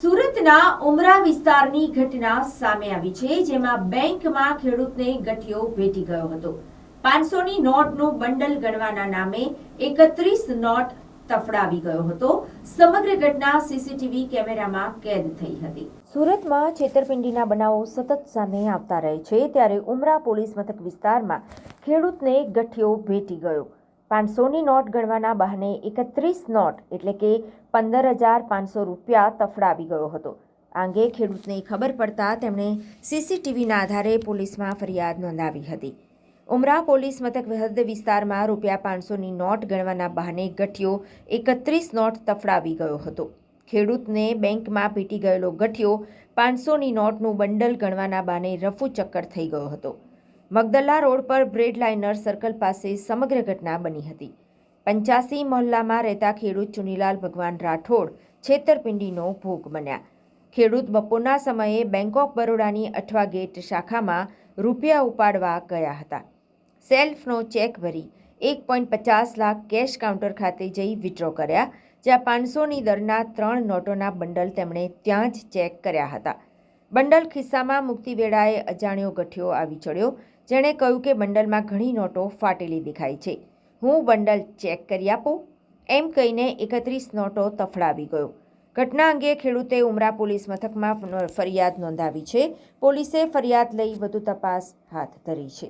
સુરતના ઉમરા વિસ્તારની ઘટના સામે આવી છે, જેમાં બેંકમાં ખેડૂતને ગઠિયો ભેટી ગયો હતો। 500ની નોટનું બંડલ ગણવાના નામે 31 નોટ તફડાવી ગયો હતો। સમગ્ર ઘટના સીસીટીવી કેમેરામાં કેદ થઈ હતી। સુરતમાં છેતરપિંડીના બનાવો સતત સામે આવતા રહે છે, ત્યારે ઉમરા પોલીસ મથક વિસ્તારમાં ખેડૂતને ગઠિયો ભેટી ગયો। 500ની નોટ ગણવાના બહાને 31 નોટ એટલે કે 15,500 રૂપિયા તફડાવી ગયો હતો। આ અંગે ખેડૂતને ખબર પડતા તેમણે સીસીટીવીના આધારે પોલીસમાં ફરિયાદ નોંધાવી હતી। ઉમરા પોલીસ મથક હદ વિસ્તારમાં રૂપિયા 500ની નોટ ગણવાના બહાને ગઠિયો 31 નોટ તફડાવી ગયો હતો। ખેડૂતને બેંકમાં ભેટી ગયેલો ગઠિયો 500ની નોટનું બંડલ ગણવાના બહાને રફુ ચક્કર થઈ ગયો હતો। મગદલ્લા રોડ પર બ્રેડ લાઇનર સર્કલ પાસે સમગ્ર ઘટના બની હતી। 85 મહોલ્લામાં રહેતા ખેડૂત ચુનીલાલ ભગવાન રાઠોડ છેતરપિંડીનો ભોગ બન્યા। ખેડૂત બપોરના સમયે બેંક ઓફ બરોડાની અઠવા ગેટ શાખામાં રૂપિયા ઉપાડવા ગયા હતા। સેલ્ફનો ચેક ભરી 1.50 લાખ કેશ કાઉન્ટર ખાતે જઈ વિથડ્રો કર્યા, જ્યાં 500ની દરના 3 નોટોના બંડલ તેમણે ત્યાં જ ચેક કર્યા હતા। બંડલ ખિસ્સામાં મૂકતી વેળાએ અજાણ્યો ગઠિયો આવી ચડ્યો, જેણે કહ્યું કે બંડલમાં ઘણી નોટો ફાટેલી દેખાય છે, હું બંડલ ચેક કરી આપું, એમ કહીને 31 નોટો તફડાવી ગયો। ઘટના અંગે ખેડૂતે ઉમરા પોલીસ મથકમાં ફરિયાદ નોંધાવી છે। પોલીસે ફરિયાદ લઈ વધુ તપાસ હાથ ધરી છે।